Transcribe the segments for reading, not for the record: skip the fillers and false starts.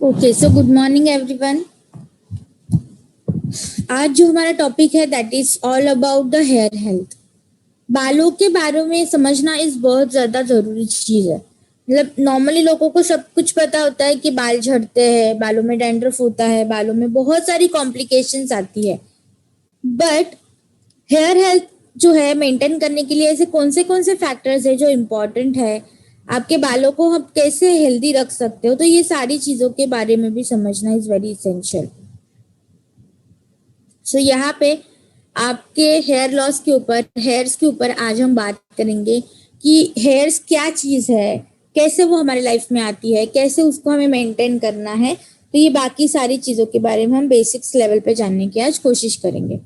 Okay, so good morning everyone. आज जो हमारा टॉपिक है that is all about the hair health. बालों के बारे में समझना इस बहुत ज्यादा जरूरी चीज है। मतलब नॉर्मली लोगों को सब कुछ पता होता है कि बाल झड़ते हैं, बालों में डैंड्रफ होता है, बालों में बहुत सारी कॉम्प्लिकेशंस आती है। बट हेयर हेल्थ जो है मेंटेन करने के लिए ऐसे कौन से फैक्टर्स है जो इम्पोर्टेंट है, आपके बालों को हम कैसे हेल्दी रख सकते हो, तो ये सारी चीजों के बारे में भी समझना इज वेरी इसेंशियल। सो यहाँ पे आपके हेयर लॉस के ऊपर, हेयर्स के ऊपर आज हम बात करेंगे कि हेयर्स क्या चीज़ है, कैसे वो हमारी लाइफ में आती है, कैसे उसको हमें मेंटेन करना है। तो ये बाकी सारी चीज़ों के बारे में हम बेसिक्स लेवल पे जानने की आज कोशिश करेंगे।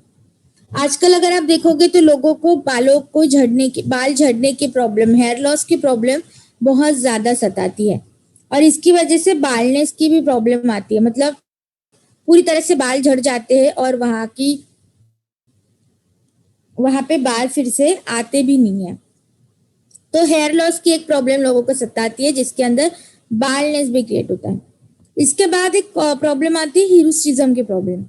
आजकल अगर आप देखोगे तो लोगों को बाल झड़ने की प्रॉब्लम, हेयर लॉस की प्रॉब्लम बहुत ज़्यादा सताती है और इसकी वजह से बालनेस की भी प्रॉब्लम आती है। मतलब पूरी तरह से बाल झड़ जाते हैं और वहां पे बाल फिर से आते भी नहीं है। तो हेयर लॉस की एक प्रॉब्लम लोगों को सताती है जिसके अंदर बालनेस भी क्रिएट होता है। इसके बाद एक प्रॉब्लम आती है हिरुस्टिज्म की प्रॉब्लम।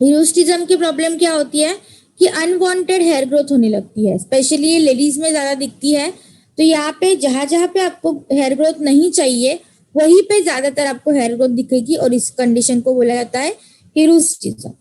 हिरुस्टिज्म की प्रॉब्लम क्या होती है कि अनवांटेड हेयर ग्रोथ होने लगती है, स्पेशली ये लेडीज में ज्यादा दिखती है। तो यहाँ पे जहां जहां पे आपको हेयर ग्रोथ नहीं चाहिए वहीं पे ज्यादातर आपको हेयर ग्रोथ दिखेगी और इस कंडीशन को बोला जाता है हिरुस्टिज्म।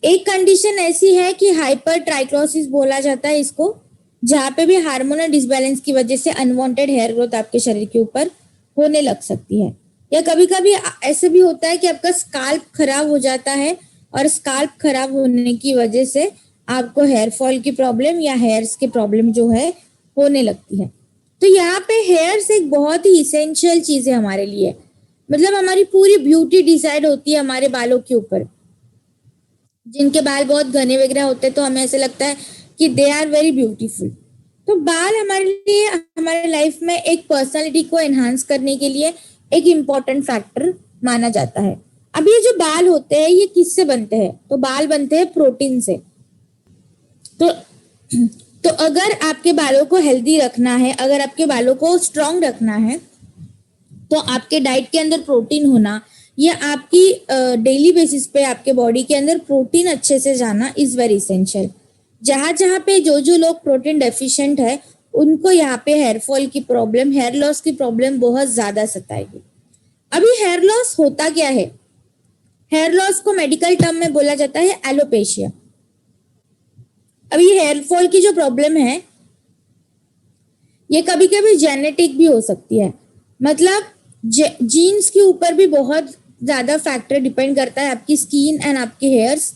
एक कंडीशन ऐसी है कि हाइपर ट्राइक्लोसिस बोला जाता है इसको, जहां पे भी हार्मोनल डिसबैलेंस की वजह से अनवांटेड हेयर ग्रोथ आपके शरीर के ऊपर होने लग सकती है। या कभी कभी ऐसे भी होता है कि आपका स्काल्प खराब हो जाता है और स्काल्प खराब होने की वजह से आपको हेयर फॉल की प्रॉब्लम या हेयर्स की प्रॉब्लम जो है होने लगती है। तो यहाँ पे हेयर्स एक बहुत ही इसेंशियल चीज है हमारे लिए। मतलब हमारी पूरी ब्यूटी डिसाइड होती है हमारे बालों के ऊपर। जिनके बाल बहुत घने वगैरह होते हैं तो हमें ऐसे लगता है कि दे आर वेरी ब्यूटीफुल। तो बाल हमारे लिए, हमारे लाइफ में एक पर्सनालिटी को एनहांस करने के लिए एक इम्पॉर्टेंट फैक्टर माना जाता है। अब ये जो बाल होते हैं ये किससे बनते हैं? तो बाल बनते हैं प्रोटीन से। तो तो अगर आपके बालों को हेल्दी रखना है, अगर आपके बालों को स्ट्रांग रखना है, तो आपके डाइट के अंदर प्रोटीन होना या आपकी डेली बेसिस पे आपके बॉडी के अंदर प्रोटीन अच्छे से जाना इज वेरी इसेंशियल। जहां जहां पे जो लोग प्रोटीन डेफिशिएंट है उनको यहाँ पे हेयर फॉल की प्रॉब्लम, हेयर लॉस की प्रॉब्लम बहुत ज्यादा सताएगी। अभी हेयर लॉस होता क्या है? हेयर लॉस को मेडिकल टर्म में बोला जाता है एलोपेशिया। अभी हेयर फॉल की जो प्रॉब्लम है ये कभी कभी जेनेटिक भी हो सकती है। मतलब जीन्स के ऊपर भी बहुत ज्यादा फैक्टर डिपेंड करता है, आपकी स्किन एंड आपके हेयर्स।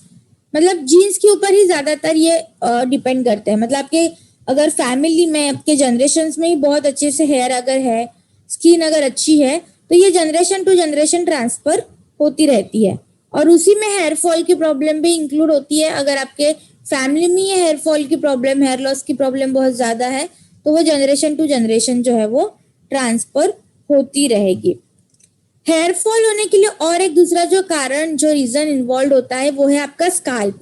मतलब जीन्स के ऊपर ही ज्यादातर ये डिपेंड करते हैं। मतलब आपके अगर फैमिली में, आपके जनरेशन में ही बहुत अच्छे से हेयर अगर है, स्किन अगर अच्छी है, तो ये जनरेशन टू जनरेशन ट्रांसफर होती रहती है। और उसी में हेयर फॉल की प्रॉब्लम भी इंक्लूड होती है। अगर आपके फैमिली में ये हेयर फॉल की प्रॉब्लम, हेयर लॉस की प्रॉब्लम बहुत ज्यादा है तो वो जनरेशन टू जनरेशन जो है वो ट्रांसफर होती रहेगी। हेयर फॉल होने के लिए और एक दूसरा जो कारण, जो रीजन इन्वॉल्व होता है वो है आपका स्काल्प।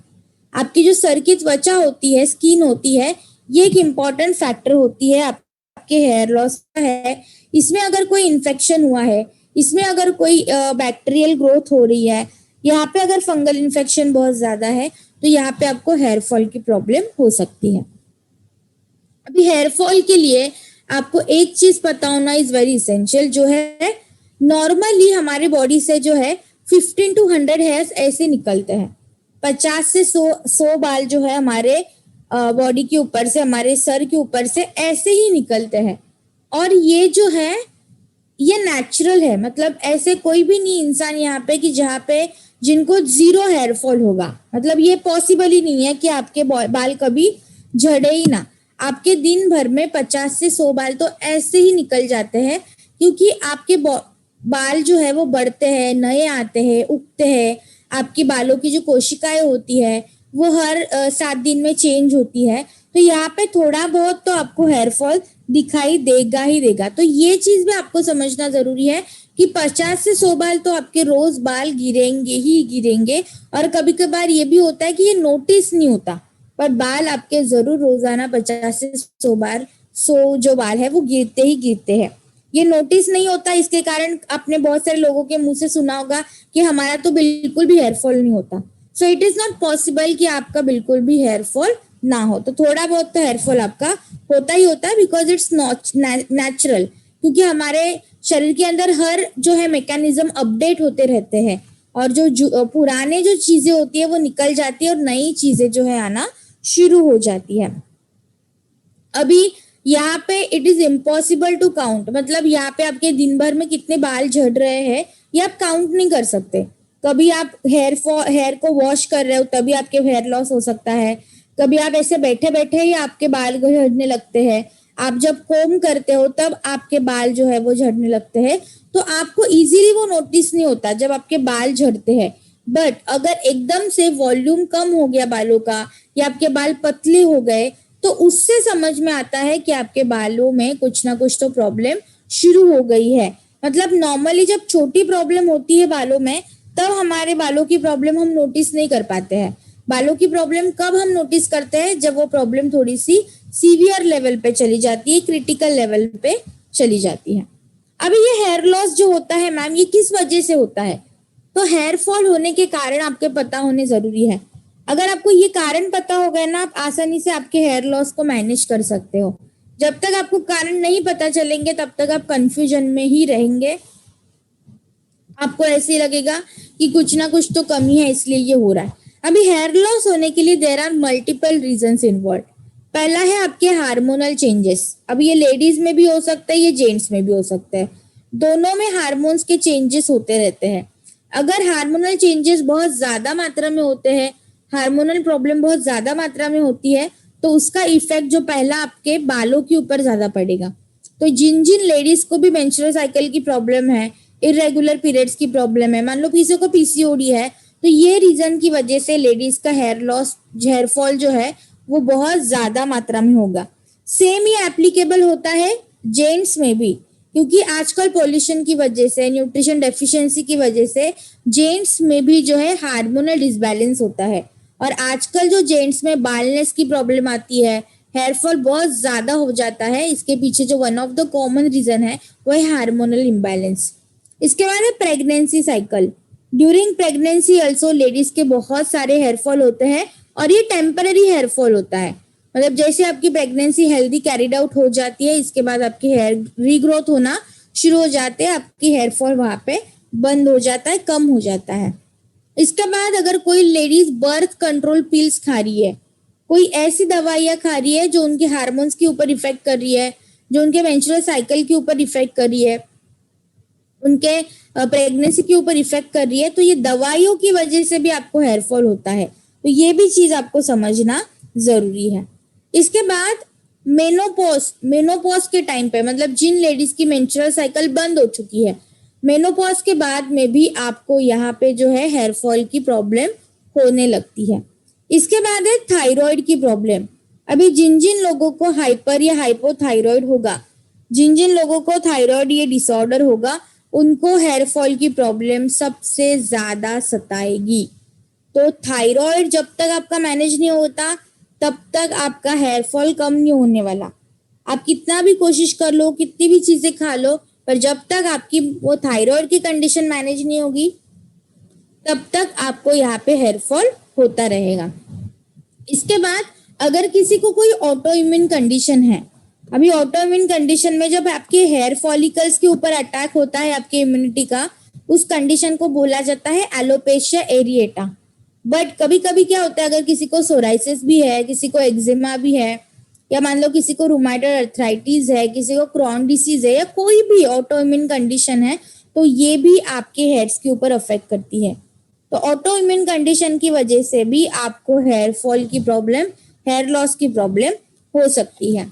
आपकी जो सर की त्वचा होती है, स्किन होती है, ये एक इम्पॉर्टेंट फैक्टर होती है आपके हेयर लॉस का है। इसमें अगर कोई इन्फेक्शन हुआ है, इसमें अगर कोई बैक्टीरियल ग्रोथ हो रही है, यहाँ पे अगर फंगल इन्फेक्शन बहुत ज्यादा है तो यहाँ पे आपको हेयर फॉल की प्रॉब्लम हो सकती है। अभी हेयर फॉल के लिए आपको एक चीज पता होना इज वेरी इसेंशियल, जो है नॉर्मली हमारे बॉडी से जो है 15 to 100 हेयर्स ऐसे निकलते हैं। 50 से 100 बाल जो है हमारे बॉडी के ऊपर से, हमारे सर के ऊपर से ऐसे ही निकलते हैं। और ये जो है ये नेचुरल है। मतलब ऐसे कोई भी नहीं इंसान यहाँ पे कि जहाँ पे जिनको जीरो हेयर फॉल होगा। मतलब ये पॉसिबल ही नहीं है कि आपके बाल कभी झड़े ही ना। आपके दिन भर में 50 से 100 बाल तो ऐसे ही निकल जाते हैं, क्योंकि आपके बाल जो है वो बढ़ते हैं, नए आते हैं, उगते हैं। आपकी बालों की जो कोशिकाएं होती है वो हर 7 दिन में चेंज होती है। तो यहाँ पे थोड़ा बहुत तो आपको हेयर फॉल दिखाई देगा ही देगा। तो ये चीज भी आपको समझना जरूरी है कि 50 से 100 बाल तो आपके रोज बाल गिरेंगे ही गिरेंगे। और कभी कभार ये भी होता है कि ये नोटिस नहीं होता, पर बाल आपके जरूर रोजाना 50 से 100 बार, 100 जो बाल है वो गिरते ही गिरते हैं। ये नोटिस नहीं होता, इसके कारण आपने बहुत सारे लोगों के मुंह से सुना होगा कि हमारा तो बिल्कुल भी हेयर फॉल नहीं होता। So it is not possible कि आपका बिल्कुल भी हेयर फॉल ना हो। तो थोड़ा बहुत तो हेयर फॉल आपका होता ही होता है, बिकॉज इट्स नेचुरल, क्योंकि हमारे शरीर के अंदर हर जो है मैकेनिज्म अपडेट होते रहते हैं, और जो पुराने जो चीजें होती है वो निकल जाती है और नई चीजें जो है आना शुरू हो जाती है। अभी यहाँ पे it is impossible to count, मतलब यहाँ पे आपके दिन भर में कितने बाल झड़ रहे हैं ये आप काउंट नहीं कर सकते। कभी आप हेयर को वॉश कर रहे हो तभी आपके हेयर लॉस हो सकता है, कभी आप ऐसे बैठे बैठे ही आपके बाल झड़ने लगते हैं, आप जब कोम करते हो तब आपके बाल जो है वो झड़ने लगते हैं। तो आपको इजीली वो नोटिस नहीं होता जब आपके बाल झड़ते हैं। बट अगर एकदम से वॉल्यूम कम हो गया बालों का, या आपके बाल पतले हो गए, तो उससे समझ में आता है कि आपके बालों में कुछ ना कुछ तो प्रॉब्लम शुरू हो गई है। मतलब नॉर्मली जब छोटी प्रॉब्लम होती है बालों में, तब हमारे बालों की प्रॉब्लम हम नोटिस नहीं कर पाते हैं। बालों की प्रॉब्लम कब हम नोटिस करते हैं? जब वो प्रॉब्लम थोड़ी सी सीवियर लेवल पे चली जाती है, क्रिटिकल लेवल पे चली जाती है। अभी ये हेयर लॉस जो होता है मैम, ये किस वजह से होता है? तो हेयर फॉल होने के कारण आपके पता होने जरूरी है। अगर आपको ये कारण पता हो गया ना, आप आसानी से आपके हेयर लॉस को मैनेज कर सकते हो। जब तक आपको कारण नहीं पता चलेंगे तब तक आप कंफ्यूजन में ही रहेंगे। आपको ऐसे लगेगा कि कुछ ना कुछ तो कमी है इसलिए ये हो रहा है। अभी हेयर लॉस होने के लिए there are multiple reasons involve. पहला है आपके हार्मोनल चेंजेस। अब ये लेडीज में भी हो सकता है, ये जेंट्स में भी हो सकता है, दोनों में हार्मोन्स के चेंजेस होते रहते हैं। अगर हार्मोनल चेंजेस बहुत ज्यादा मात्रा में होते हैं, हार्मोनल प्रॉब्लम बहुत ज्यादा मात्रा में होती है, तो उसका इफेक्ट जो पहला आपके बालों के ऊपर ज्यादा पड़ेगा। तो जिन जिन लेडीज को भी मेंस्ट्रुअल साइकिल की प्रॉब्लम है, इरेगुलर पीरियड्स की प्रॉब्लम है, मान लो किसी को पीसीओडी है, तो ये रीजन की वजह से लेडीज का हेयर लॉस, हेयर फॉल जो है वो बहुत ज्यादा मात्रा में होगा। सेम ही एप्लीकेबल होता है जेंट्स में भी, क्योंकि आजकल पॉल्यूशन की वजह से, न्यूट्रिशन डेफिशिएंसी की वजह से जेंट्स में भी जो है हार्मोनल डिसबैलेंस होता है। और आजकल जो जेंट्स में बालनेस की प्रॉब्लम आती है, हेयर फॉल बहुत ज्यादा हो जाता है, इसके पीछे जो one of the common reason है वो है हार्मोनल इम्बैलेंस। इसके बाद है pregnancy cycle. During pregnancy also ladies के बहुत सारे हेयर फॉल होते हैं, और ये टेम्पररी हेयर फॉल होता है। मतलब जैसे आपकी प्रेगनेंसी हेल्दी कैरिड आउट हो जाती है, इसके बाद आपके हेयर रीग्रोथ होना शुरू हो जाते हैं, आपकी हेयर फॉल वहां पे बंद हो जाता है, कम हो जाता है। इसके बाद अगर कोई लेडीज बर्थ कंट्रोल पिल्स खा रही है, कोई ऐसी दवाइयां खा रही है जो उनके हार्मोन्स के ऊपर इफेक्ट कर रही है, जो उनके मेंस्ट्रुअल साइकिल के ऊपर इफेक्ट कर रही है, उनके प्रेगनेंसी के ऊपर इफेक्ट कर रही है, तो ये दवाइयों की वजह से भी आपको हेयर फॉल होता है। तो ये भी चीज आपको समझना जरूरी है। इसके बाद मेनोपॉज के टाइम पे, मतलब जिन लेडीज की मेंस्ट्रुअल साइकिल बंद हो चुकी है, मेनोपॉज के बाद में भी आपको यहाँ पे जो है हेयर फॉल की प्रॉब्लम होने लगती है। इसके बाद है थायराइड की प्रॉब्लम। अभी जिन जिन लोगों को हाइपर या हाइपोथायराइड होगा, जिन जिन लोगों को थायराइड ये डिसऑर्डर होगा, उनको हेयर फॉल की प्रॉब्लम सबसे ज्यादा सताएगी। तो थायराइड जब तक आपका मैनेज नहीं होता तब तक आपका हेयर फॉल कम नहीं होने वाला। आप कितना भी कोशिश कर लो, कितनी भी चीजें खा लो, पर जब तक आपकी वो थायराइड की कंडीशन मैनेज नहीं होगी तब तक आपको यहाँ पे हेयर फॉल होता रहेगा। इसके बाद अगर किसी को कोई ऑटो इम्यून कंडीशन है, अभी ऑटो इम्यून कंडीशन में जब आपके हेयर फॉलिकल्स के ऊपर अटैक होता है आपके इम्यूनिटी का, उस कंडीशन को बोला जाता है एलोपेशिया एरिएटा। बट कभी कभी क्या होता है, अगर किसी को सोराइसिस भी है, किसी को एक्जिमा भी है, या मान लो किसी को रूमेटॉइड अर्थराइटिस है, किसी को क्रॉन डिसीज है, या कोई भी ऑटो इम्यून कंडीशन है, तो ये भी आपके हेयर्स के ऊपर अफेक्ट करती है। तो ऑटो इम्यून कंडीशन की वजह से भी आपको हेयर फॉल की प्रॉब्लम, हेयर लॉस की प्रॉब्लम हो सकती है।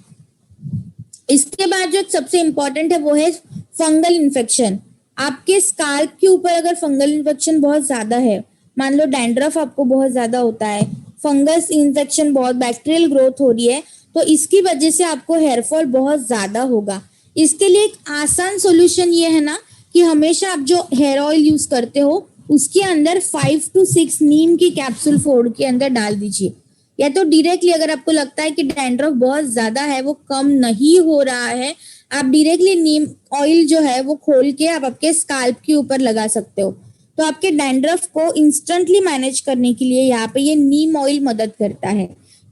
इसके बाद जो सबसे इंपॉर्टेंट है वो है फंगल इन्फेक्शन। आपके स्काल्प के ऊपर अगर फंगल इन्फेक्शन बहुत ज्यादा है, मान लो डैंड्रफ आपको बहुत ज्यादा होता है, फंगस इन्फेक्शन, बहुत बैक्टीरियल ग्रोथ हो रही है, तो इसकी वजह से आपको हेयर फॉल बहुत ज्यादा होगा। इसके लिए एक आसान सोल्यूशन ये है ना कि हमेशा आप जो हेयर ऑयल यूज करते हो उसके अंदर 5 to 6 नीम की कैप्सूल फोड़ के अंदर डाल दीजिए। या तो डायरेक्टली अगर आपको लगता है कि डैंड्रफ बहुत ज्यादा है, वो कम नहीं हो रहा है, आप डायरेक्टली नीम ऑयल जो है वो खोल के आप आपके स्काल्प के ऊपर लगा सकते हो। तो आपके डैंड्रफ को इंस्टेंटली मैनेज करने के लिए यहाँ पे ये नीम ऑयल मदद करता है,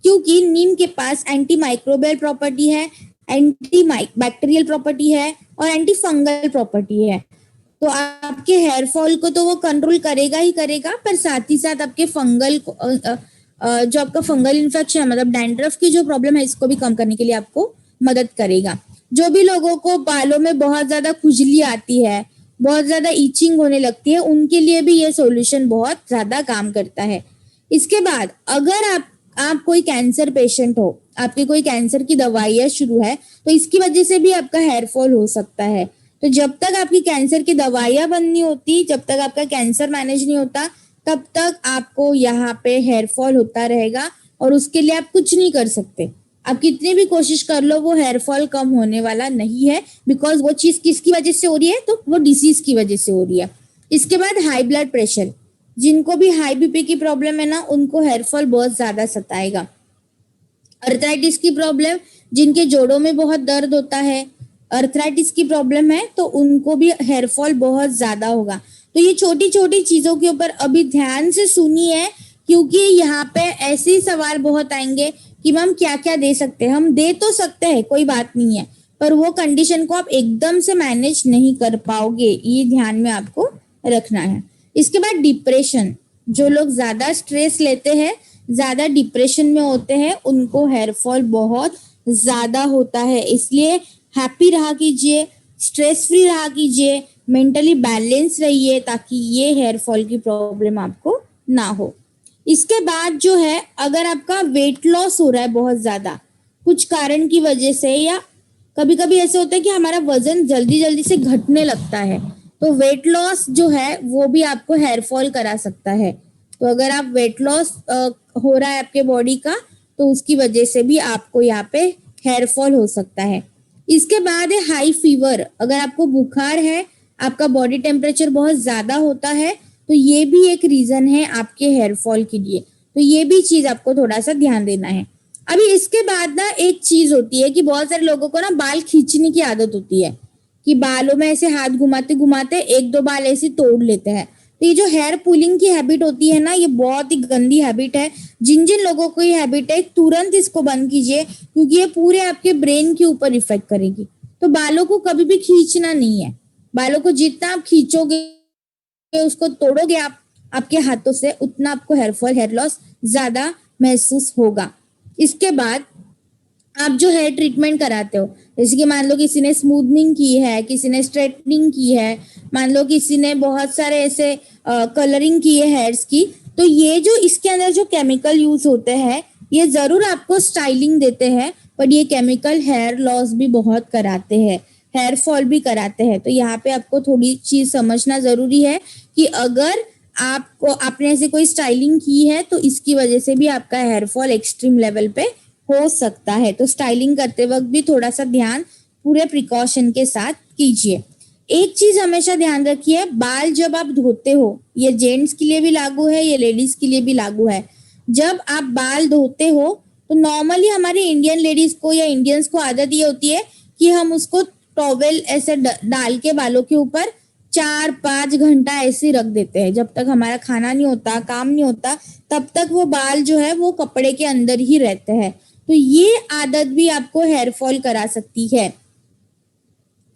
क्योंकि नीम के पास एंटी माइक्रोबियल प्रॉपर्टी है, एंटी बैक्टीरियल प्रॉपर्टी है और एंटी फंगल प्रॉपर्टी है। तो आपके हेयर फॉल को तो वो कंट्रोल करेगा ही करेगा, पर साथ ही साथ आपके फंगल जो आपका फंगल इन्फेक्शन मतलब डैंड्रफ की जो प्रॉब्लम है इसको भी कम करने के लिए आपको मदद करेगा। जो भी लोगों को बालों में बहुत ज्यादा खुजली आती है, बहुत ज्यादा ईचिंग होने लगती है, उनके लिए भी ये सॉल्यूशन बहुत ज्यादा काम करता है। इसके बाद अगर आप कोई कैंसर पेशेंट हो, आपकी कोई कैंसर की दवाइयाँ शुरू है, तो इसकी वजह से भी आपका हेयर फॉल हो सकता है। तो जब तक आपकी कैंसर की दवाइयाँ बंद नहीं होती, जब तक आपका कैंसर मैनेज नहीं होता, तब तक आपको यहाँ पे हेयर फॉल होता रहेगा और उसके लिए आप कुछ नहीं कर सकते। आप कितनी भी कोशिश कर लो वो हेयर फॉल कम होने वाला नहीं है, बिकॉज वो चीज किसकी वजह से हो रही है, तो वो डिसीज की वजह से हो रही है। इसके बाद हाई ब्लड प्रेशर, जिनको भी हाई बीपी की प्रॉब्लम है ना, उनको हेयर फॉल बहुत ज्यादा सताएगा। अर्थराइटिस की प्रॉब्लम, जिनके जोड़ों में बहुत दर्द होता है, अर्थराइटिस की प्रॉब्लम है, तो उनको भी हेयर फॉल बहुत ज्यादा होगा। तो ये छोटी छोटी चीजों के ऊपर अभी ध्यान से सुनिए, क्योंकि यहाँ पे ऐसे ही सवाल बहुत आएंगे कि मैम क्या क्या दे सकते हैं। हम दे तो सकते हैं, कोई बात नहीं है, पर वो कंडीशन को आप एकदम से मैनेज नहीं कर पाओगे, ये ध्यान में आपको रखना है। इसके बाद डिप्रेशन, जो लोग ज्यादा स्ट्रेस लेते हैं, ज्यादा डिप्रेशन में होते हैं, उनको हेयर फॉल बहुत ज्यादा होता है। इसलिए हैप्पी रहा कीजिए, स्ट्रेस फ्री रहा कीजिए, मेंटली बैलेंस रहिए, ताकि ये हेयर फॉल की प्रॉब्लम आपको ना हो। इसके बाद जो है, अगर आपका वेट लॉस हो रहा है बहुत ज्यादा कुछ कारण की वजह से, या कभी कभी ऐसे होता है कि हमारा वजन जल्दी जल्दी से घटने लगता है, तो वेट लॉस जो है वो भी आपको हेयर फॉल करा सकता है। तो अगर आप वेट लॉस हो रहा है आपके बॉडी का, तो उसकी वजह से भी आपको यहाँ पे हेयर फॉल हो सकता है। इसके बाद है हाई फीवर, अगर आपको बुखार है, आपका बॉडी टेम्परेचर बहुत ज्यादा होता है, तो ये भी एक रीजन है आपके हेयर फॉल के लिए। तो ये भी चीज आपको थोड़ा सा ध्यान देना है। अभी इसके बाद ना एक चीज होती है कि बहुत सारे लोगों को ना बाल खींचने की आदत होती है, कि बालों में ऐसे हाथ घुमाते घुमाते एक दो बाल ऐसे तोड़ लेते हैं। तो ये जो हेयर पुलिंग की हैबिट होती है ना, ये बहुत ही गंदी हैबिट है। जिन जिन लोगों को ये हैबिट है, तुरंत इसको बंद कीजिए, क्योंकि ये पूरे आपके ब्रेन के ऊपर इफेक्ट करेगी। तो बालों को कभी भी खींचना नहीं है। बालों को जितना आप खींचोगे, उसको तोड़ोगे आप आपके हाथों से, उतना आपको हेयर फॉल, हेयर लॉस ज्यादा महसूस होगा। इसके बाद आप जो हेयर ट्रीटमेंट कराते हो, जैसे कि मान लो किसी ने स्मूथनिंग की है, किसी ने स्ट्रेटनिंग की है, मान लो किसी ने बहुत सारे ऐसे कलरिंग की है हेयर्स की, तो ये जो इसके अंदर जो केमिकल यूज होते हैं, ये जरूर आपको स्टाइलिंग देते हैं, पर ये केमिकल हेयर लॉस भी बहुत कराते हैं, हेयर फॉल भी कराते हैं। तो यहाँ पे आपको थोड़ी चीज समझना जरूरी है कि अगर आपने ऐसे कोई स्टाइलिंग की है, तो इसकी वजह से भी आपका हेयर फॉल एक्सट्रीम लेवल पे हो सकता है। तो स्टाइलिंग करते वक्त भी थोड़ा सा ध्यान पूरे प्रिकॉशन के साथ कीजिए। एक चीज हमेशा ध्यान रखिए, बाल जब आप धोते हो, ये जेंट्स के लिए भी लागू है, ये लेडीज के लिए भी लागू है। जब आप बाल धोते हो, तो नॉर्मली हमारी इंडियन लेडीज को या इंडियंस को आदत ये होती है कि हम उसको टॉवेल ऐसे डाल के बालों के ऊपर 4-5 घंटा ऐसे रख देते हैं। जब तक हमारा खाना नहीं होता, काम नहीं होता, तब तक वो बाल जो है वो कपड़े के अंदर ही रहते हैं। तो ये आदत भी आपको हेयर फॉल करा सकती है,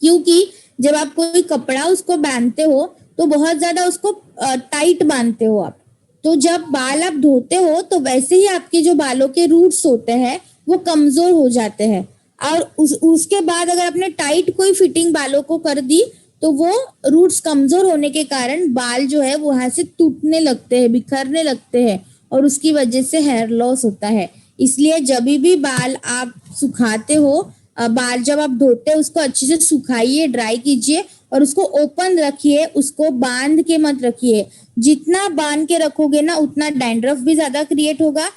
क्योंकि जब आप कोई कपड़ा उसको बांधते हो, तो बहुत ज्यादा उसको टाइट बांधते हो आप। तो जब बाल आप धोते हो, तो वैसे ही आपके जो बालों के रूट्स होते हैं वो कमजोर हो जाते हैं, और उसके बाद अगर आपने टाइट कोई फिटिंग बालों को कर दी, तो वो रूट्स कमजोर होने के कारण बाल जो है वहां से टूटने लगते हैं, बिखरने लगते हैं, और उसकी वजह से हेयर लॉस होता है। इसलिए जब भी बाल आप सुखाते हो, बाल जब आप धोते हो, उसको अच्छे से सुखाइए, ड्राई कीजिए, और उसको ओपन रखिए, उसको बांध के मत रखिए। जितना बांध के रखोगे ना, उतना डैंड्रफ भी ज्यादा क्रिएट होगा,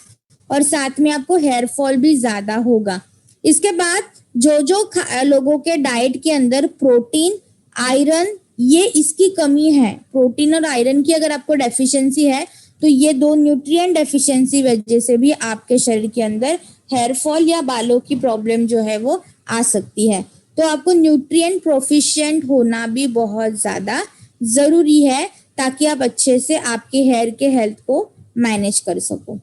और साथ में आपको हेयर फॉल भी ज्यादा होगा। इसके बाद जो जो लोगों के डाइट के अंदर प्रोटीन, आयरन, ये इसकी कमी है, प्रोटीन और आयरन की अगर आपको डेफिशिएंसी है, तो ये दो न्यूट्रिएंट डेफिशिएंसी वजह से भी आपके शरीर के अंदर हेयर फॉल या बालों की प्रॉब्लम जो है वो आ सकती है। तो आपको न्यूट्रिएंट प्रोफिशिएंट होना भी बहुत ज्यादा जरूरी है ताकि आप अच्छे से आपके हेयर के हेल्थ को मैनेज कर सको।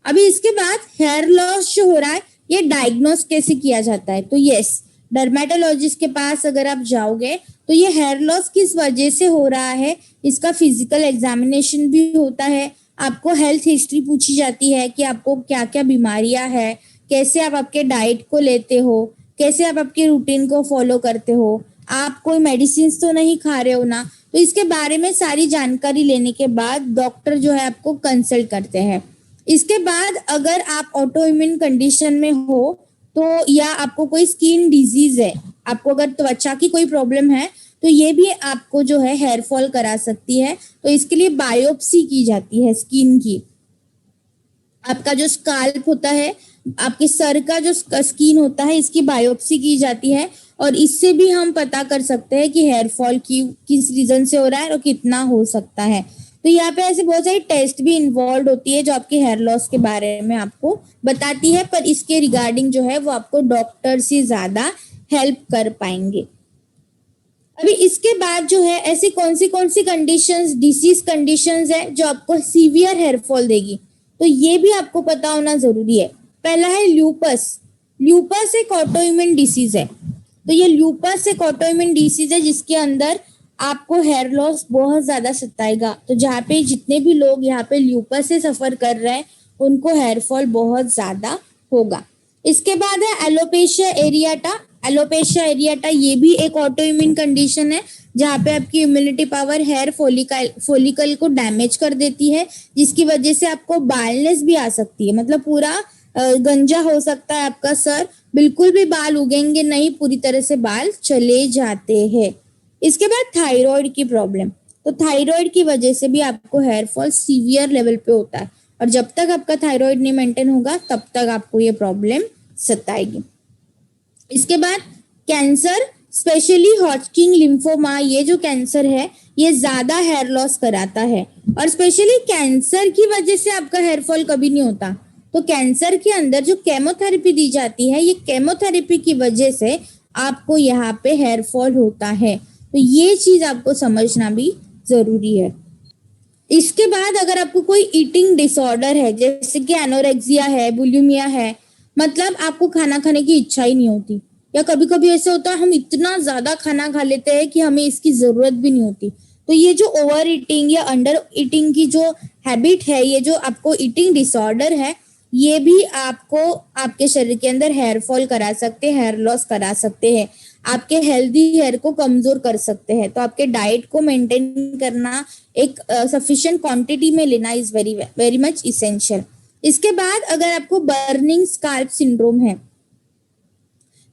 अभी इसके बाद हेयर लॉस जो हो रहा है ये डायग्नोस कैसे किया जाता है? तो यस, डर्मेटोलॉजिस्ट के पास अगर आप जाओगे तो ये हेयर लॉस किस वजह से हो रहा है इसका फिजिकल एग्जामिनेशन भी होता है। आपको हेल्थ हिस्ट्री पूछी जाती है कि आपको क्या क्या बीमारियां है, कैसे आप आपके डाइट को लेते हो, कैसे आप आपके रूटीन को फॉलो करते हो, आप कोई मेडिसिन तो नहीं खा रहे हो ना। तो इसके बारे में सारी जानकारी लेने के बाद डॉक्टर जो है आपको कंसल्ट करते हैं। इसके बाद अगर आप ऑटो इम्यून कंडीशन में हो तो या आपको कोई स्किन डिजीज है, आपको अगर त्वचा की कोई प्रॉब्लम है तो ये भी आपको जो है हेयर फॉल करा सकती है। तो इसके लिए बायोप्सी की जाती है स्किन की। आपका जो स्काल्प होता है, आपके सर का जो स्किन होता है, इसकी बायोप्सी की जाती है और इससे भी हम पता कर सकते हैं कि हेयर फॉल की किस रीजन से हो रहा है और कितना हो सकता है। तो यहाँ पे ऐसे बहुत सारी टेस्ट भी इन्वॉल्व होती है जो आपके हेयर लॉस के बारे में आपको बताती है, पर इसके रिगार्डिंग जो है वो आपको डॉक्टर से ज्यादा हेल्प कर पाएंगे। अभी इसके बाद जो है ऐसी कौन सी कंडीशंस, डिसीज कंडीशंस है जो आपको सीवियर हेयर फॉल देगी, तो ये भी आपको पता होना जरूरी है। पहला है ल्यूपस। ल्यूपस एक ऑटोइम्यून डिसीज है। तो ये ल्यूपस एक ऑटोइम्यून डिसीज है जिसके अंदर आपको हेयर लॉस बहुत ज्यादा सताएगा। तो जहाँ पे जितने भी लोग यहाँ पे ल्यूपस से सफर कर रहे हैं उनको हेयर फॉल बहुत ज्यादा होगा। इसके बाद है एलोपेशिया एरियाटा। एलोपेशिया एरियाटा ये भी एक ऑटोइम्यून कंडीशन है जहाँ पे आपकी इम्यूनिटी पावर हेयर फोलिकल को डैमेज कर देती है, जिसकी वजह से आपको बालनेस भी आ सकती है। मतलब पूरा गंजा हो सकता है आपका सर, बिल्कुल भी बाल उगेंगे नहीं, पूरी तरह से बाल चले जाते हैं। इसके बाद थायराइड की प्रॉब्लम। तो थायराइड की वजह से भी आपको हेयर फॉल सीवियर लेवल पे होता है और जब तक आपका थायराइड नहीं मेंटेन होगा तब तक आपको ये प्रॉब्लम सताएगी। इसके बाद कैंसर, स्पेशली हॉटकिन लिम्फोमा, ये जो कैंसर है ये ज्यादा हेयर लॉस कराता है और स्पेशली कैंसर की वजह से आपका हेयर फॉल कभी नहीं होता। तो कैंसर के अंदर जो केमोथेरेपी दी जाती है, ये केमोथेरेपी की वजह से आपको यहाँ पे हेयर फॉल होता है। तो ये चीज आपको समझना भी जरूरी है। इसके बाद अगर आपको कोई ईटिंग डिसऑर्डर है जैसे कि एनोरेक्सिया है, बुलिमिया है, मतलब आपको खाना खाने की इच्छा ही नहीं होती, या कभी कभी ऐसे होता है हम इतना ज्यादा खाना खा लेते हैं कि हमें इसकी जरूरत भी नहीं होती। तो ये जो ओवर ईटिंग या अंडर ईटिंग की जो हैबिट है, ये जो आपको ईटिंग डिसऑर्डर है, ये भी आपको आपके शरीर के अंदर हेयर फॉल करा सकते हैं, हेयर लॉस करा सकते हैं, आपके हेल्दी हेयर को कमजोर कर सकते हैं। तो आपके डाइट को मेंटेन करना, एक सफिशिएंट क्वांटिटी में लेना is very very much essential. इसके बाद अगर आपको बर्निंग स्काल्प सिंड्रोम है,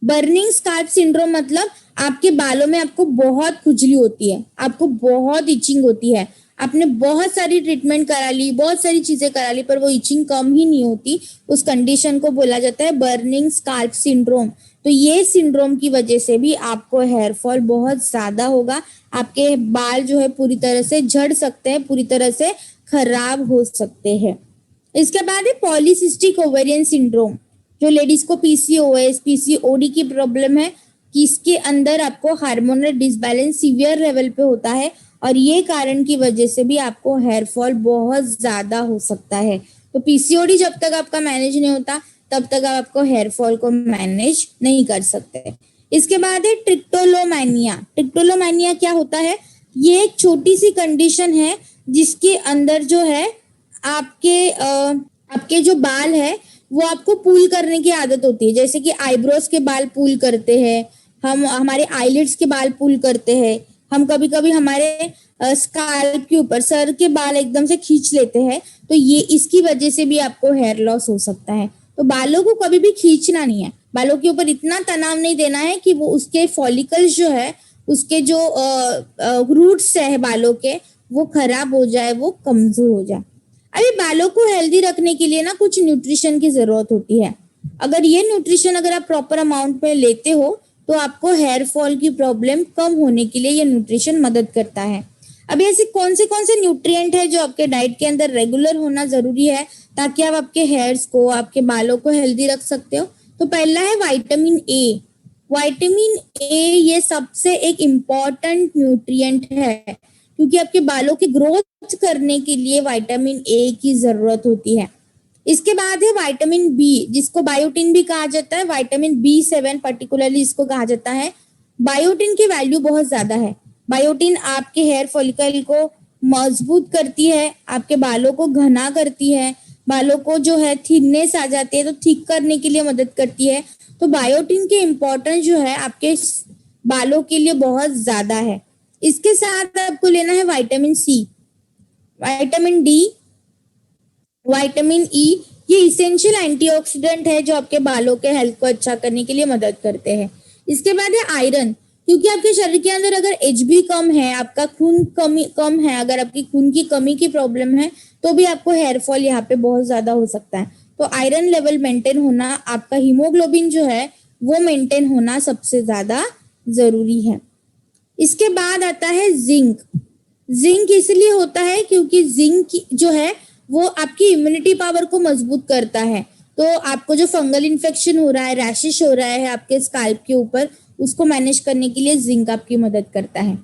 बर्निंग स्काल्प सिंड्रोम मतलब आपके बालों में आपको बहुत खुजली होती है, आपको बहुत इचिंग होती है, आपने बहुत सारी ट्रीटमेंट करा ली, बहुत सारी चीजें करा ली, पर वो इचिंग कम ही नहीं होती, उस कंडीशन को बोला जाता है बर्निंग स्काल्प सिंड्रोम। तो ये सिंड्रोम की वजह से भी आपको हेयर फॉल बहुत ज्यादा होगा, आपके बाल जो है पूरी तरह से झड़ सकते हैं, पूरी तरह से खराब हो सकते हैं। इसके बाद है पॉलीसिस्टिक ओवेरियन सिंड्रोम, जो लेडीज को पीसीओएस, पीसीओडी की प्रॉब्लम है, कि इसके अंदर आपको हार्मोनल डिसबैलेंस सीवियर लेवल पे होता है और ये कारण की वजह से भी आपको हेयर फॉल बहुत ज्यादा हो सकता है। तो पीसीओडी जब तक आपका मैनेज नहीं होता तब तक आप आपको हेयर फॉल को मैनेज नहीं कर सकते। इसके बाद है ट्रिक्टोलोमैनिया। ट्रिक्टोलोमैनिया क्या होता है? ये एक छोटी सी कंडीशन है जिसके अंदर जो है आपके जो बाल है वो आपको पूल करने की आदत होती है। जैसे कि आईब्रोज के बाल पूल करते हैं हम, हमारे आईलिड्स के बाल पूल करते हैं हम, कभी कभी हमारे स्काल्प के ऊपर सर के बाल एकदम से खींच लेते हैं। तो ये इसकी वजह से भी आपको हेयर लॉस हो सकता है। तो बालों को कभी भी खींचना नहीं है, बालों के ऊपर इतना तनाव नहीं देना है कि वो उसके फॉलिकल्स जो है, उसके जो रूट्स है बालों के, वो खराब हो जाए, वो कमजोर हो जाए। अभी बालों को हेल्दी रखने के लिए ना कुछ न्यूट्रिशन की जरूरत होती है। अगर ये न्यूट्रिशन अगर आप प्रॉपर अमाउंट में लेते हो तो आपको हेयर फॉल की प्रॉब्लम कम होने के लिए ये न्यूट्रिशन मदद करता है। अभी ऐसे कौन से न्यूट्रिएंट है जो आपके डाइट के अंदर रेगुलर होना जरूरी है ताकि आप आपके हेयर्स को, आपके बालों को हेल्दी रख सकते हो? तो पहला है विटामिन ए। विटामिन ए ये सबसे एक इम्पॉर्टेंट न्यूट्रिएंट है, क्योंकि आपके बालों की ग्रोथ करने के लिए विटामिन ए की जरूरत होती है। इसके बाद है विटामिन बी, जिसको बायोटिन भी कहा जाता है, विटामिन B7 पर्टिकुलरली इसको कहा जाता है। बायोटिन की वैल्यू बहुत ज्यादा है। बायोटिन आपके हेयर फॉलिकल को मजबूत करती है, आपके बालों को घना करती है, बालों को जो है थिकनेस आ जाती है तो थिक करने के लिए मदद करती है। तो बायोटिन की इम्पोर्टेंस जो है आपके बालों के लिए बहुत ज्यादा है। इसके साथ आपको लेना है vitamin C, vitamin D, vitamin E, ये इसेंशियल एंटीऑक्सीडेंट है जो आपके बालों के हेल्थ को अच्छा करने के लिए मदद करते हैं। इसके बाद है आयरन, क्योंकि आपके शरीर के अंदर अगर HB कम है, आपका खून कम है, अगर आपकी खून की कमी की प्रॉब्लम है तो भी आपको हेयर फॉल यहाँ पे बहुत ज्यादा हो सकता है। तो आयरन लेवल मेंटेन होना, आपका हीमोग्लोबिन जो है वो मेंटेन होना सबसे ज्यादा जरूरी है। इसके बाद आता है जिंक। जिंक इसलिए होता है क्योंकि जिंक जो है वो आपकी इम्यूनिटी पावर को मजबूत करता है। तो आपको जो फंगल इन्फेक्शन हो रहा है, रैशेस हो रहा है आपके स्कैल्प के ऊपर, उसको मैनेज करने के लिए जिंक आपकी मदद करता है।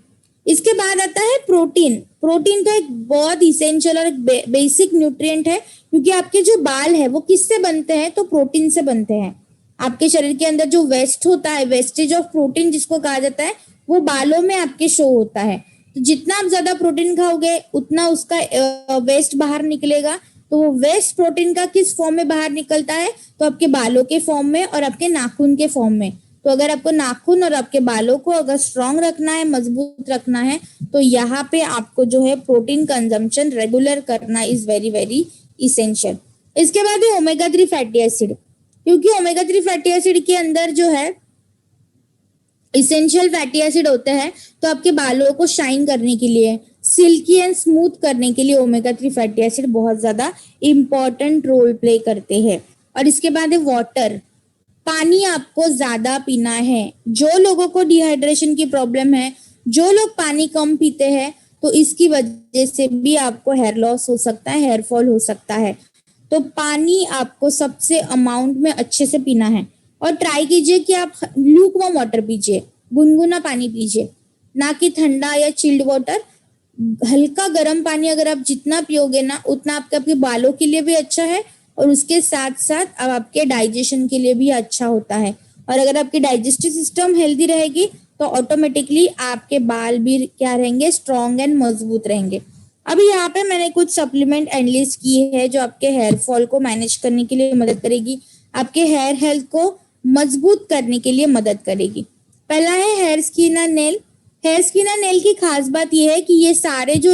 इसके बाद आता है प्रोटीन। प्रोटीन तो एक बहुत इसेंशियल और बेसिक न्यूट्रिएंट है, क्योंकि आपके जो बाल है वो किससे बनते हैं, तो प्रोटीन से बनते हैं। आपके शरीर के अंदर जो वेस्ट होता है, वेस्टेज ऑफ प्रोटीन जिसको कहा जाता है, वो बालों में आपके शो होता है। तो जितना आप ज्यादा प्रोटीन खाओगे उतना उसका वेस्ट बाहर निकलेगा। तो वो वेस्ट प्रोटीन का किस फॉर्म में बाहर निकलता है, तो आपके बालों के फॉर्म में और आपके नाखून के फॉर्म में। तो अगर आपको नाखून और आपके बालों को अगर स्ट्रांग रखना है, मजबूत रखना है, तो यहाँ पे आपको जो है प्रोटीन कंजम्पशन रेगुलर करना इज वेरी वेरी इसेंशियल। इसके बाद है ओमेगा 3 फैटी एसिड, क्योंकि ओमेगा 3 फैटी एसिड के अंदर जो है इसेंशियल फैटी एसिड होते हैं, तो आपके बालों को शाइन करने के लिए, सिल्की एंड स्मूथ करने के लिए ओमेगा 3 फैटी एसिड बहुत ज्यादा इंपॉर्टेंट रोल प्ले करते हैं। और इसके बाद है वाटर। पानी आपको ज्यादा पीना है। जो लोगों को डिहाइड्रेशन की प्रॉब्लम है, जो लोग पानी कम पीते हैं, तो इसकी वजह से भी आपको हेयर लॉस हो सकता है, हेयर फॉल हो सकता है। तो पानी आपको सबसे अमाउंट में अच्छे से पीना है। और ट्राई कीजिए कि आप ल्यूकवार्म वाटर पीजिए, गुनगुना पानी पीजिए, ना कि ठंडा या चिल्ड वाटर। हल्का गर्म पानी अगर आप जितना पियोगे ना, उतना आपके बालों के लिए भी अच्छा है, और उसके साथ साथ अब आपके डाइजेशन के लिए भी अच्छा होता है। और अगर आपकी डाइजेस्टिव सिस्टम हेल्दी रहेगी तो ऑटोमेटिकली आपके बाल भी क्या रहेंगे, स्ट्रॉन्ग एंड मजबूत रहेंगे। अभी यहाँ पे मैंने कुछ सप्लीमेंट एनलिस्ट किए हैं जो आपके हेयर फॉल को मैनेज करने के लिए मदद करेगी, आपके हेयर हेल्थ को मजबूत करने के लिए मदद करेगी। पहला है hair skin and nail. Hair skin and nail की खास बात यह है कि ये सारे जो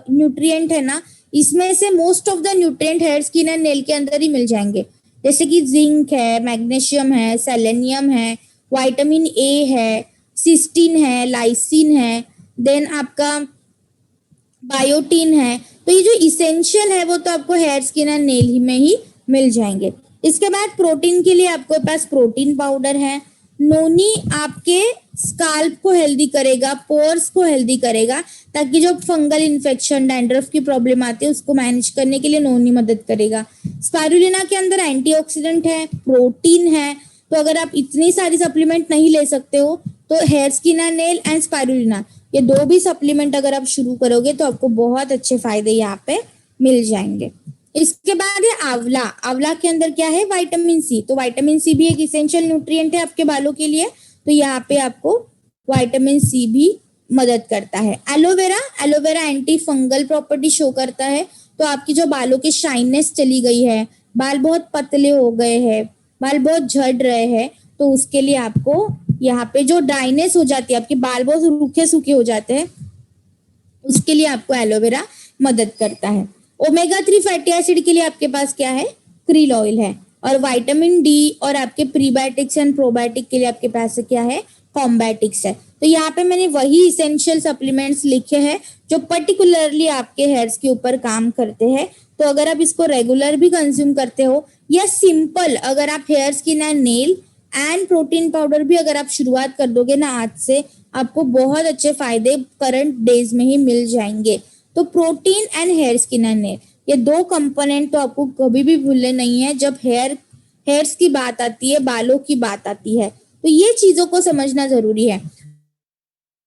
न्यूट्रिएंट है ना, इसमें से most of the nutrient hair skin and nail के अंदर ही मिल जाएंगे। जैसे कि जिंक है, मैग्नीशियम है, सेलेनियम है, विटामिन ए है, सिस्टीन है, लाइसिन है, देन आपका बायोटिन है। तो ये जो इसेंशियल है वो तो आपको हेयर स्किन एंड नेल ही में ही मिल जाएंगे। इसके बाद प्रोटीन के लिए आपके पास प्रोटीन पाउडर है। नोनी आपके स्काल्प को हेल्दी करेगा, पोर्स को हेल्दी करेगा, ताकि जो फंगल इन्फेक्शन, डैंड्रफ की प्रॉब्लम आती है उसको मैनेज करने के लिए नोनी मदद करेगा। स्पारुलिना के अंदर एंटीऑक्सीडेंट है, प्रोटीन है। तो अगर आप इतनी सारी सप्लीमेंट नहीं ले सकते हो तो hair skin and nail and spirulina, ये दो भी सप्लीमेंट अगर आप शुरू करोगे तो आपको बहुत अच्छे फायदे यहाँ पे मिल जाएंगे। इसके बाद है आंवला। आंवला के अंदर क्या है, विटामिन सी। तो विटामिन सी भी एक इसेंशियल न्यूट्रिएंट है आपके बालों के लिए, तो यहाँ पे आपको विटामिन सी भी मदद करता है। Aloe vera, aloe vera anti fungal property show करता है। तो आपकी जो बालों की शाइननेस चली गई है, बाल बहुत पतले हो गए हैं, बाल बहुत झड़ रहे हैं, तो उसके लिए आपको यहाँ पे जो ड्राइनेस हो जाती है, आपके बाल बहुत रूखे सूखे हो जाते हैं, उसके लिए आपको एलोवेरा मदद करता है। ओमेगा 3 फैटी एसिड के लिए आपके पास क्या है, क्रील ऑयल है। और विटामिन डी और आपके प्रीबायोटिक्स एंड प्रोबायोटिक के लिए आपके पास क्या है, कॉम्बायोटिक्स है। तो यहाँ पे मैंने वही इसेंशियल सप्लीमेंट्स लिखे हैं जो पर्टिकुलरली आपके हेयर्स के ऊपर काम करते हैं। तो अगर आप इसको रेगुलर भी कंज्यूम करते हो, या सिंपल अगर आप hair skin and nail and protein powder भी अगर आप शुरुआत कर दोगे ना आज से, आपको बहुत अच्छे फायदे करंट डेज में ही मिल जाएंगे। तो protein and hair skin and nail, ये दो कंपोनेंट तो आपको कभी भी भूलने नहीं है जब हेयर्स की बात आती है, बालों की बात आती है। तो ये चीजों को समझना जरूरी है।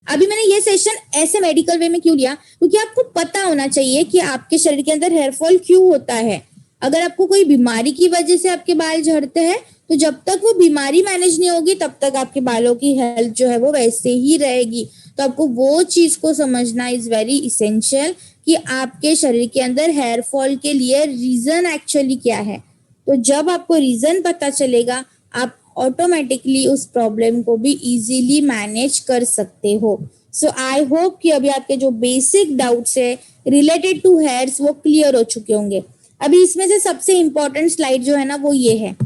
अभी मैंने ये सेशन ऐसे मेडिकल वे में क्यों लिया, क्योंकि आपको पता होना चाहिए कि आपके शरीर के अंदर हेयर फॉल क्यों होता है। अगर आपको कोई बीमारी की वजह से आपके बाल झड़ते हैं, तो जब तक वो बीमारी मैनेज नहीं होगी तब तक आपके बालों की हेल्थ जो है वो वैसे ही रहेगी। तो आपको वो चीज को समझना इज वेरी इसेंशियल कि आपके शरीर के अंदर हेयर फॉल के लिए रीजन एक्चुअली क्या है। तो जब आपको रीजन पता चलेगा, आप ऑटोमेटिकली उस प्रॉब्लम को भी इजीली मैनेज कर सकते हो। सो आई होप कि अभी आपके जो बेसिक डाउट्स है रिलेटेड टू हेयर्स वो क्लियर हो चुके होंगे। अभी इसमें से सबसे इंपॉर्टेंट स्लाइड जो है ना वो ये है।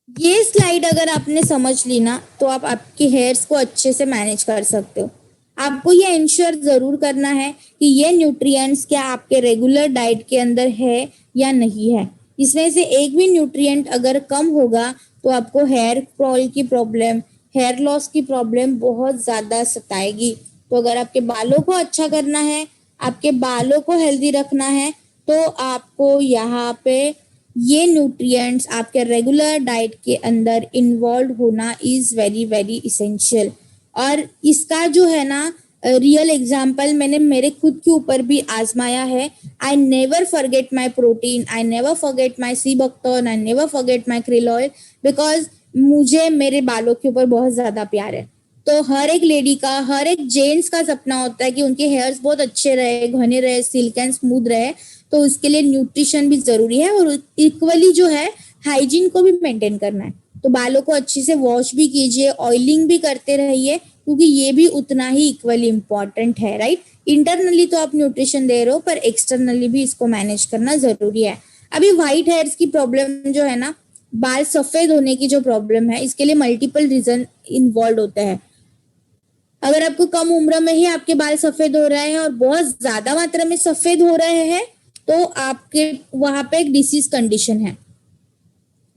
ये स्लाइड अगर आपने समझ ली ना तो आप आपके हेयर्स को अच्छे से मैनेज कर सकते हो। आपको ये इंश्योर जरूर करना है कि ये न्यूट्रिएंट्स क्या आपके रेगुलर डाइट के अंदर है या नहीं है। इसमें से एक भी न्यूट्रिएंट अगर कम होगा तो आपको हेयर फॉल की प्रॉब्लम, हेयर लॉस की प्रॉब्लम बहुत ज़्यादा सताएगी। तो अगर आपके बालों को अच्छा करना है, आपके बालों को हेल्दी रखना है, तो आपको यहाँ पे ये न्यूट्रिएंट्स आपके रेगुलर डाइट के अंदर इन्वॉल्व होना इज वेरी वेरी इसेंशियल। और इसका जो है ना रियल एग्जाम्पल मैंने मेरे खुद के ऊपर भी आजमाया है। I never forget my protein, I never forget my sea buckthorn, I never forget my krill oil, because मुझे मेरे बालों के ऊपर बहुत ज्यादा प्यार है। तो हर एक लेडी का, हर एक जेंट्स का सपना होता है कि उनके हेयर्स बहुत अच्छे रहे, घने रहे, सिल्क एंड स्मूथ रहे। तो उसके लिए न्यूट्रिशन भी जरूरी है और इक्वली जो है हाइजीन को भी मेंटेन करना है। तो बालों को अच्छे से वॉश भी कीजिए, ऑयलिंग भी करते रहिए, क्योंकि ये भी उतना ही इक्वली इम्पॉर्टेंट है, राइट। इंटरनली तो आप न्यूट्रिशन दे रहे हो, पर एक्सटर्नली भी इसको मैनेज करना जरूरी है। अभी व्हाइट हेयर्स की प्रॉब्लम जो है ना, बाल सफेद होने की जो प्रॉब्लम है, इसके लिए मल्टीपल रीजन इन्वॉल्व होते हैं। अगर आपको कम उम्र में ही आपके बाल सफेद हो रहे हैं और बहुत ज्यादा मात्रा में सफेद हो रहे हैं, तो आपके वहां पे एक डिसीज कंडीशन है।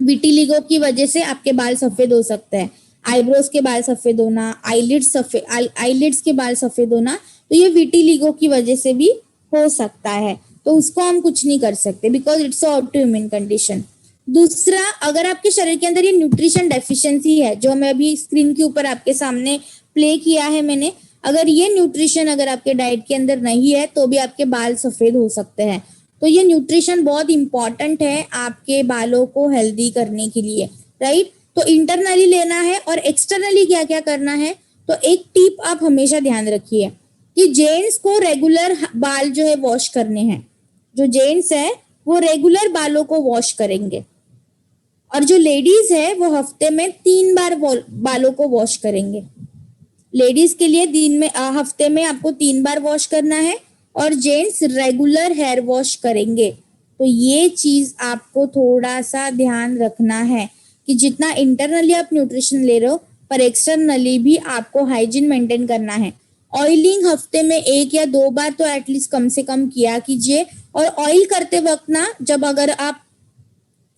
विटिलिगो की वजह से आपके बाल सफेद हो सकते हैं। आईब्रोज के बाल सफेद होना, आईलिड्स के बाल सफेद होना, तो ये विटिलिगो की वजह से भी हो सकता है। तो उसको हम कुछ नहीं कर सकते because it's auto immune condition. दूसरा, अगर आपके शरीर के अंदर ये न्यूट्रिशन डेफिशिएंसी है, जो मैं अभी स्क्रीन के ऊपर आपके सामने प्ले किया है मैंने, अगर ये न्यूट्रिशन अगर आपके डाइट के अंदर नहीं है तो भी आपके बाल सफेद हो सकते हैं। तो ये न्यूट्रिशन बहुत इंपॉर्टेंट है आपके बालों को हेल्दी करने के लिए, राइट। तो इंटरनली लेना है और एक्सटर्नली क्या क्या करना है। तो एक टिप आप हमेशा ध्यान रखिए कि जेंट्स को रेगुलर बाल जो है वॉश करने हैं। जो जेंट्स है वो रेगुलर बालों को वॉश करेंगे, और जो लेडीज है वो हफ्ते में 3 बार बालों को वॉश करेंगे। लेडीज के लिए दिन में हफ्ते में आपको 3 बार वॉश करना है, और जेंट्स रेगुलर हेयर वॉश करेंगे। तो ये चीज आपको थोड़ा सा ध्यान रखना है कि जितना इंटरनली आप न्यूट्रिशन ले रहे हो, पर एक्सटर्नली भी आपको हाइजीन मेंटेन करना है। ऑयलिंग हफ्ते में 1 या 2 बार तो एटलीस्ट कम से कम किया कीजिए। और ऑयल करते वक्त ना, जब अगर आप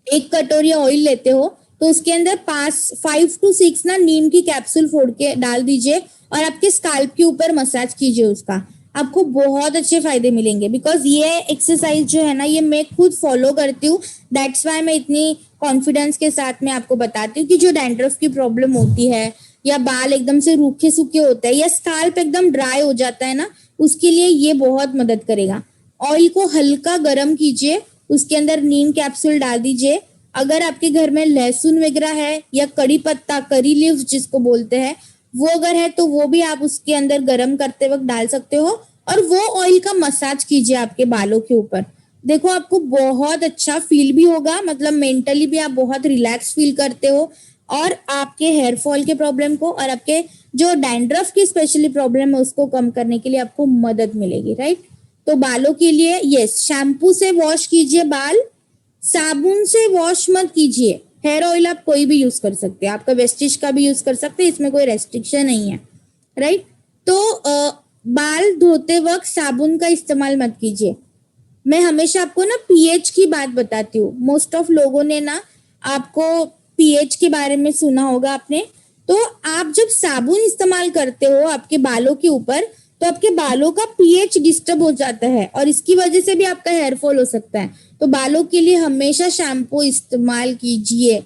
1 कटोरी ऑयल लेते हो तो उसके अंदर 5 to 6 ना नीम की कैप्सूल फोड़ के डाल दीजिए और आपके स्काल्प के ऊपर मसाज कीजिए उसका। आपको बहुत अच्छे फायदे मिलेंगे, बिकॉज ये एक्सरसाइज जो है ना, ये मैं खुद फॉलो करती हूँ। दैट्स वाई मैं इतनी कॉन्फिडेंस के साथ में आपको बताती हूँ कि जो डैंड्रफ की प्रॉब्लम होती है, या बाल एकदम से रूखे सूखे होते हैं, या स्काल्प एकदम ड्राई हो जाता है ना, उसके लिए ये बहुत मदद करेगा। ऑयल को हल्का गर्म कीजिए, उसके अंदर नीम कैप्सूल डाल दीजिए। अगर आपके घर में लहसुन वगैरह है या कड़ी पत्ता, करी लीव्स जिसको बोलते हैं, वो अगर है तो वो भी आप उसके अंदर गर्म करते वक्त डाल सकते हो, और वो ऑयल का मसाज कीजिए आपके बालों के ऊपर। देखो आपको बहुत अच्छा फील भी होगा, मतलब मेंटली भी आप बहुत रिलैक्स फील करते हो, और आपके हेयर फॉल के प्रॉब्लम को और आपके जो डैंड्रफ की स्पेशली प्रॉब्लम है उसको कम करने के लिए आपको मदद मिलेगी, राइट। तो बालों के लिए यस, शैम्पू से वॉश कीजिए बाल, साबुन से वॉश मत कीजिए। हेयर ऑयल आप कोई भी यूज कर सकते हैं, आपका वेस्टिज का भी यूज कर सकते हैं, इसमें कोई रेस्ट्रिक्शन नहीं है, राइट। तो बाल धोते वक्त साबुन का इस्तेमाल मत कीजिए। मैं हमेशा आपको ना पीएच की बात बताती हूँ। मोस्ट ऑफ लोगों ने ना आपको पीएच के बारे में सुना होगा आपने। तो आप जब साबुन इस्तेमाल करते हो आपके बालों के ऊपर, तो आपके बालों का पीएच डिस्टर्ब हो जाता है, और इसकी वजह से भी आपका हेयर फॉल हो सकता है। तो बालों के लिए हमेशा शैम्पू इस्तेमाल कीजिए।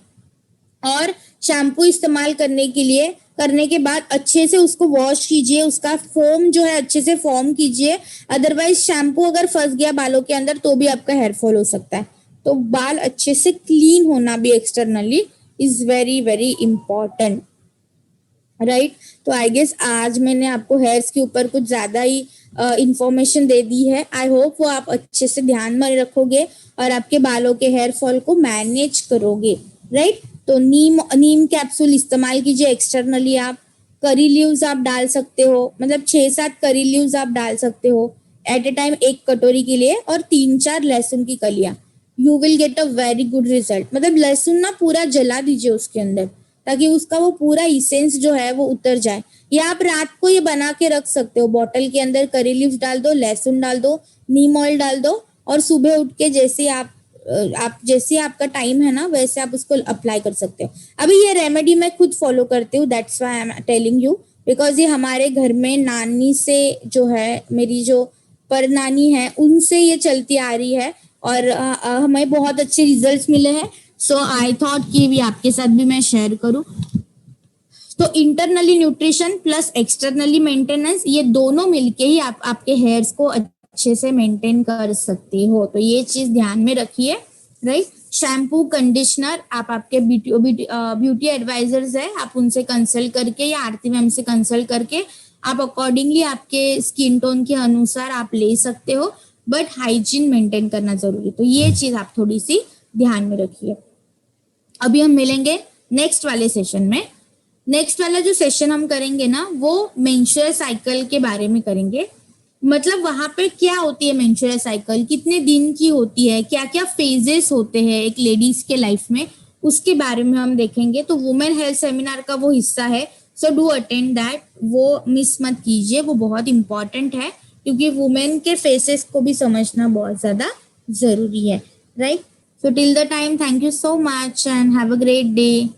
और शैम्पू इस्तेमाल करने के बाद अच्छे से उसको वॉश कीजिए, उसका फोम जो है अच्छे से फॉर्म कीजिए। अदरवाइज शैम्पू अगर फंस गया बालों के अंदर तो भी आपका हेयर फॉल हो सकता है। तो बाल अच्छे से क्लीन होना भी externally is very very important, right. तो आई गेस आज मैंने आपको हेयर्स के ऊपर कुछ ज्यादा ही इंफॉर्मेशन दे दी है। आई होप वो आप अच्छे से ध्यान में रखोगे और आपके बालों के हेयर फॉल को मैनेज करोगे, राइट। तो नीम नीम कैप्सूल इस्तेमाल कीजिए एक्सटर्नली। आप करी लीव्स आप डाल सकते हो, मतलब 6-7 करी लीव्स आप डाल सकते हो एट ए टाइम, एक कटोरी के लिए, और 3-4 लहसुन की कलियां। You will get a very good result. मतलब लहसुन ना पूरा जला दीजिए उसके अंदर, ताकि उसका वो पूरा इसेंस जो है वो उतर जाए। या आप रात को ये बना के रख सकते हो बॉटल के अंदर, करी लीव्स डाल दो, लहसुन डाल दो, नीम ऑयल डाल दो, और सुबह उठ के जैसे जैसे आपका टाइम है ना वैसे आप उसको अप्लाई कर सकते हो। अभी ये रेमेडी मैं खुद फॉलो करती हूँ, that's why I am telling you, because ये हमारे घर में नानी से जो है, मेरी जो पर नानी है, उनसे ये चलती आ रही है और हमें बहुत अच्छे रिजल्ट्स मिले हैं। सो आई थॉट कि भी आपके साथ भी मैं शेयर करूं। तो internally nutrition plus externally maintenance, ये दोनों मिलके ही आप आपके हेयर्स को अच्छे से मेंटेन कर सकते हो। तो ये चीज ध्यान में रखिए, राइट। शैम्पू कंडीशनर आप आपके ब्यूटी एडवाइजर्स है, आप उनसे कंसल्ट करके या आरती मैम से कंसल्ट करके आप अकॉर्डिंगली आपके स्किन टोन के अनुसार आप ले सकते हो, बट हाइजीन मेंटेन करना जरूरी। तो ये चीज आप थोड़ी सी ध्यान में रखिए। अभी हम मिलेंगे नेक्स्ट वाले सेशन में। नेक्स्ट वाला जो सेशन हम करेंगे ना, वो मेंस्ट्रुअल साइकिल के बारे में करेंगे। मतलब वहां पे क्या होती है मेंस्ट्रुअल साइकिल, कितने दिन की होती है, क्या क्या फेजेस होते हैं एक लेडीज के लाइफ में, उसके बारे में हम देखेंगे। तो वुमेन हेल्थ सेमिनार का वो हिस्सा है, सो डू अटेंड दैट, वो मिस मत कीजिए, वो बहुत इंपॉर्टेंट है, क्योंकि वुमेन के फेसेस को भी समझना बहुत ज्यादा जरूरी है, right. So till the time, thank you so much and have a great day.